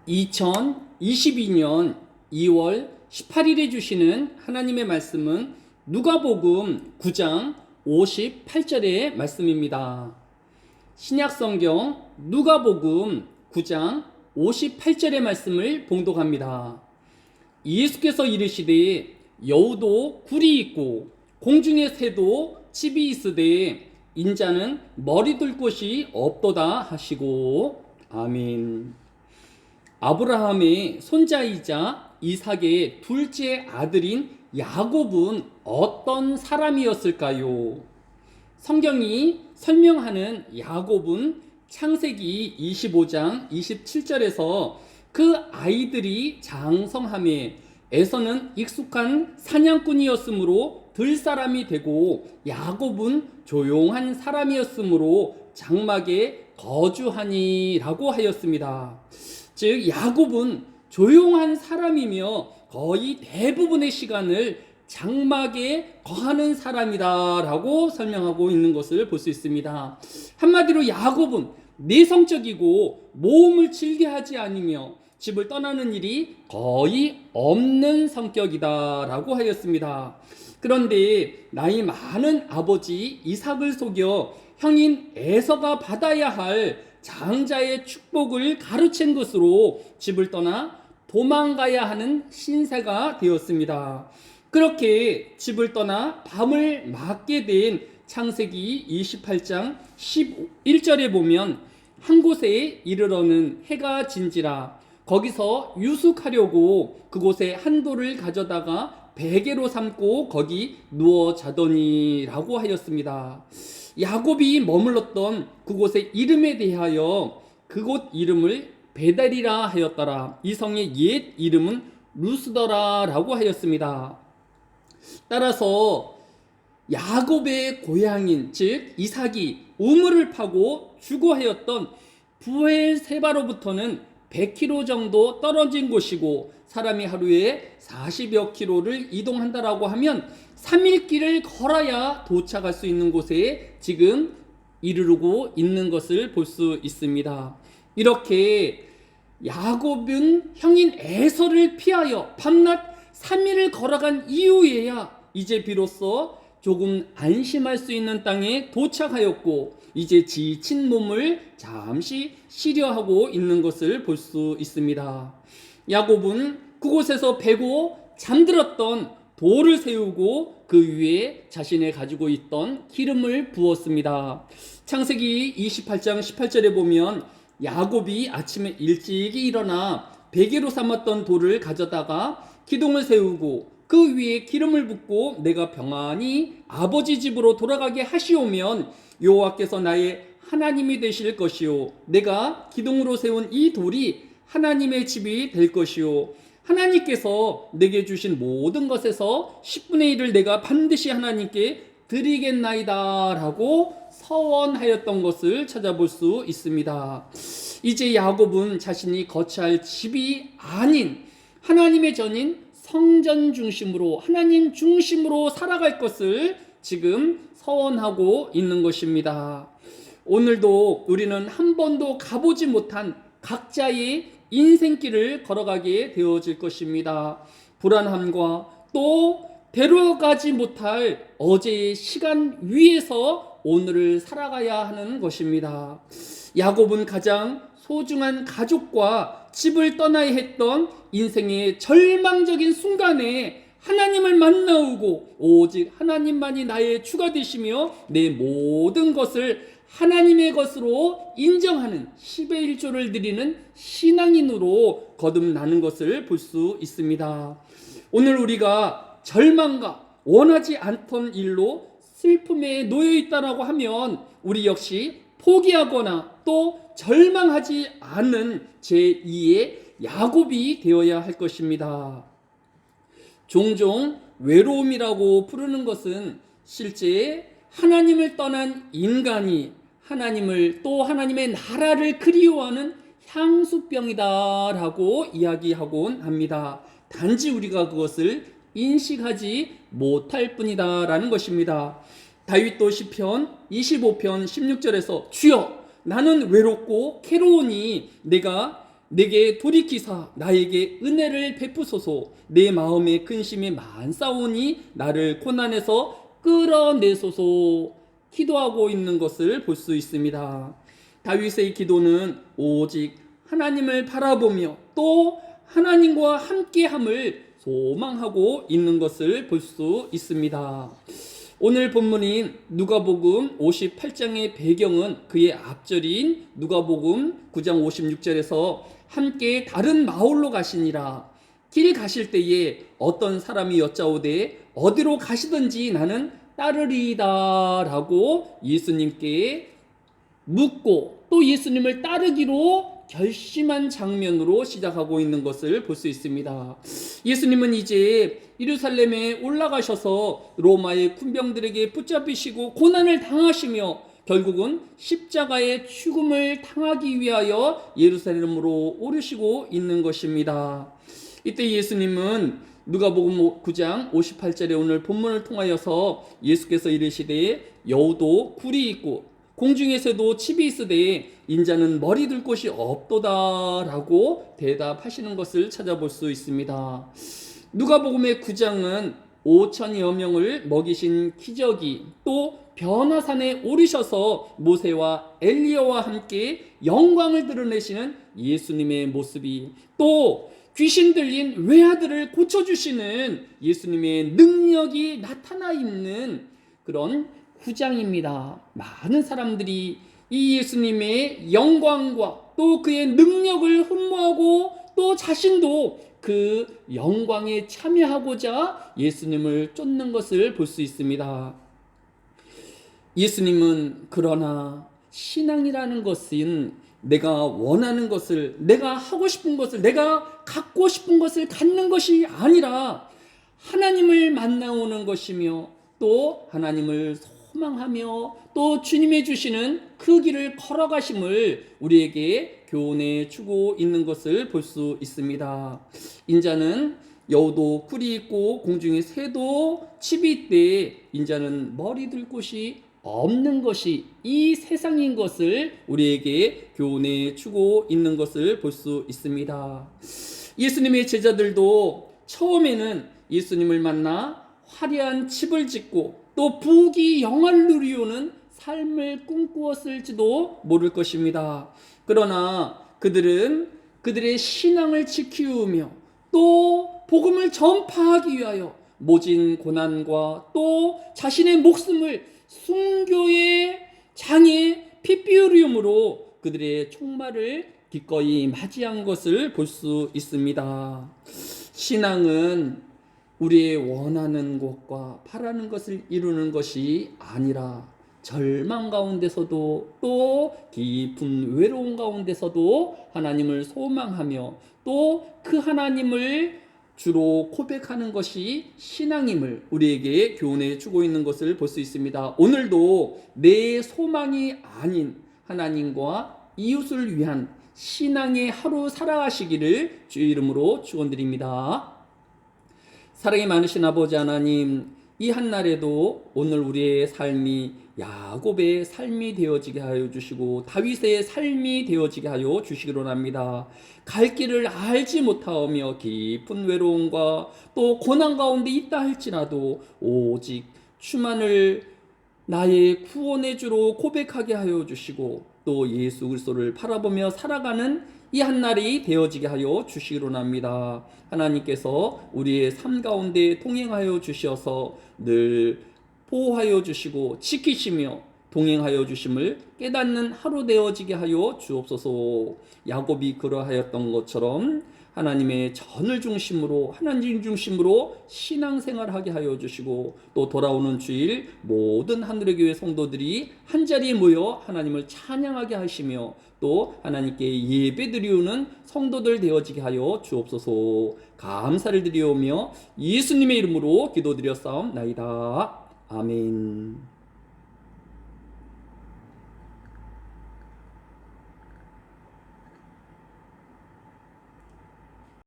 2022년 2월 18일에 주시는 하나님의 말씀은 누가복음 9장 58절의 말씀입니다. 신약성경 누가복음 9장 58절의 말씀을 봉독합니다. 예수께서 이르시되 여우도 굴이 있고 공중의 새도 집이 있으되 인자는 머리 둘 곳이 없도다 하시고 아멘. 아브라함의 손자이자 이삭의 둘째 아들인 야곱은 어떤 사람이었을까요? 성경이 설명하는 야곱은 창세기 25장 27절에서 그 아이들이 장성함에 에서는 익숙한 사냥꾼이었으므로 들사람이 되고 야곱은 조용한 사람이었으므로 장막에 거주하니라고 하였습니다. 즉 야곱은 조용한 사람이며 거의 대부분의 시간을 장막에 거하는 사람이다라고 설명하고 있는 것을 볼 수 있습니다. 한마디로 야곱은 내성적이고 모험을 즐겨하지 않으며 집을 떠나는 일이 거의 없는 성격이다라고 하였습니다. 그런데 나이 많은 아버지 이삭을 속여 형인 에서가 받아야 할 장자의 축복을 가로챈 것으로 집을 떠나 도망가야 하는 신세가 되었습니다. 그렇게 집을 떠나 밤을 맞게 된 창세기 28장 11절에 보면 한 곳에 이르러는 해가 진지라 거기서 유숙하려고 그곳에 한 돌을 가져다가 베개로 삼고 거기 누워 자더니라고 하였습니다. 야곱이 머물렀던 그곳의 이름에 대하여 그곳 이름을 베델이라 하였더라. 이 성의 옛 이름은 루스더라라고 하였습니다. 따라서 야곱의 고향인 즉 이삭이 우물을 파고 주거하였던 부엘세바로부터는 100km 정도 떨어진 곳이고 사람이 하루에 40여 킬로를 이동한다라고 하면 3일 길을 걸어야 도착할 수 있는 곳에 지금 이르르고 있는 것을 볼 수 있습니다. 이렇게 야곱은 형인 에서를 피하여 밤낮 3일을 걸어간 이후에야 이제 비로소 조금 안심할 수 있는 땅에 도착하였고 이제 지친 몸을 잠시 쉬려하고 있는 것을 볼 수 있습니다. 야곱은 그곳에서 베고 잠들었던 돌을 세우고 그 위에 자신의 가지고 있던 기름을 부었습니다. 창세기 28장 18절에 보면 야곱이 아침에 일찍이 일어나 베개로 삼았던 돌을 가져다가 기둥을 세우고 그 위에 기름을 붓고 내가 평안히 아버지 집으로 돌아가게 하시오면 여호와께서 나의 하나님이 되실 것이요 내가 기둥으로 세운 이 돌이 하나님의 집이 될 것이요 하나님께서 내게 주신 모든 것에서 10분의 1을 내가 반드시 하나님께 드리겠나이다 라고 서원하였던 것을 찾아볼 수 있습니다. 이제 야곱은 자신이 거처할 집이 아닌 하나님의 전인 성전 중심으로 하나님 중심으로 살아갈 것을 지금 서원하고 있는 것입니다. 오늘도 우리는 한 번도 가보지 못한 각자의 인생길을 걸어가게 되어질 것입니다. 불안함과 또 데려가지 못할 어제의 시간 위에서 오늘을 살아가야 하는 것입니다. 야곱은 가장 소중한 가족과 집을 떠나야 했던 인생의 절망적인 순간에 하나님을 만나오고 오직 하나님만이 나의 주가 되시며 내 모든 것을 하나님의 것으로 인정하는 10의 1조를 드리는 신앙인으로 거듭나는 것을 볼 수 있습니다. 오늘 우리가 절망과 원하지 않던 일로 슬픔에 놓여 있다라고 하면 우리 역시 포기하거나 또 절망하지 않는 제2의 야곱이 되어야 할 것입니다. 종종 외로움이라고 부르는 것은 실제 하나님을 떠난 인간이 하나님을 또 하나님의 나라를 그리워하는 향수병이다라고 이야기하곤 합니다. 단지 우리가 그것을 인식하지 못할 뿐이다라는 것입니다. 다윗도 시편 25편 16절에서 주여 나는 외롭고 괴로우니 내가 내게 돌이키사 나에게 은혜를 베푸소서. 내 마음에 근심이 많사오니 나를 고난에서 끌어내소서. 기도하고 있는 것을 볼 수 있습니다. 다윗의 기도는 오직 하나님을 바라보며 또 하나님과 함께함을 소망하고 있는 것을 볼 수 있습니다. 오늘 본문인 누가복음 58장의 배경은 그의 앞절인 누가복음 9장 56절에서 함께 다른 마을로 가시니라. 길 가실 때에 어떤 사람이 여짜오되 어디로 가시든지 나는 따르리이다 라고 예수님께 묻고 또 예수님을 따르기로 결심한 장면으로 시작하고 있는 것을 볼 수 있습니다. 예수님은 이제 예루살렘에 올라가셔서 로마의 군병들에게 붙잡히시고 고난을 당하시며 결국은 십자가의 죽음을 당하기 위하여 예루살렘으로 오르시고 있는 것입니다. 이때 예수님은 누가복음 9장 58절에 오늘 본문을 통하여서 예수께서 이르시되 여우도 굴이 있고 공중에서도 칩이 있으되 인자는 머리 둘 곳이 없도다 라고 대답하시는 것을 찾아볼 수 있습니다. 누가복음의 9장은 5천여 명을 먹이신 기적이 또 변화산에 오르셔서 모세와 엘리야와 함께 영광을 드러내시는 예수님의 모습이 또 귀신 들린 외아들을 고쳐주시는 예수님의 능력이 나타나 있는 그런 9장입니다. 많은 사람들이 이 예수님의 영광과 또 그의 능력을 흠모하고 또 자신도 그 영광에 참여하고자 예수님을 쫓는 것을 볼 수 있습니다. 예수님은 그러나 신앙이라는 것은 내가 원하는 것을, 내가 하고 싶은 것을, 내가 갖고 싶은 것을 갖는 것이 아니라 하나님을 만나오는 것이며 또 하나님을 소망하며 또 주님의 주시는 그 길을 걸어가심을 우리에게 교훈해 주고 있는 것을 볼 수 있습니다. 인자는 여우도 꿀이 있고 공중에 새도 칩이 있되 인자는 머리 둘 곳이 없는 것이 이 세상인 것을 우리에게 교훈해 주고 있는 것을 볼 수 있습니다. 예수님의 제자들도 처음에는 예수님을 만나 화려한 집을 짓고 또 부귀 영화를 누리오는 삶을 꿈꾸었을지도 모를 것입니다. 그러나 그들은 그들의 신앙을 지키우며 또 복음을 전파하기 위하여 모진 고난과 또 자신의 목숨을 순교의 장에 피비우리움으로 그들의 총말을 기꺼이 맞이한 것을 볼 수 있습니다. 신앙은 우리의 원하는 것과 바라는 것을 이루는 것이 아니라 절망 가운데서도 또 깊은 외로움 가운데서도 하나님을 소망하며 또 그 하나님을 주로 고백하는 것이 신앙임을 우리에게 교훈해 주고 있는 것을 볼 수 있습니다. 오늘도 내 소망이 아닌 하나님과 이웃을 위한 신앙의 하루 살아가시기를 주의 이름으로 축원드립니다. 사랑이 많으신 아버지 하나님, 이 한날에도 오늘 우리의 삶이 야곱의 삶이 되어지게 하여 주시고 다윗의 삶이 되어지게 하여 주시기로 합니다. 갈 길을 알지 못하며 깊은 외로움과 또 고난 가운데 있다 할지라도 오직 주만을 나의 구원의 주로 고백하게 하여 주시고 또 예수 그리스도를 바라보며 살아가는 이 한날이 되어지게 하여 주시기로 합니다. 하나님께서 우리의 삶 가운데 동행하여 주셔서 늘 보호하여 주시고 지키시며 동행하여 주심을 깨닫는 하루 되어지게 하여 주옵소서. 야곱이 그러하였던 것처럼 하나님의 전을 중심으로 하나님 중심으로 신앙생활하게 하여 주시고 또 돌아오는 주일 모든 하늘의 교회 성도들이 한자리에 모여 하나님을 찬양하게 하시며 또 하나님께 예배드리우는 성도들 되어지게 하여 주옵소서. 감사를 드리오며 예수님의 이름으로 기도드렸사옵나이다. 아멘.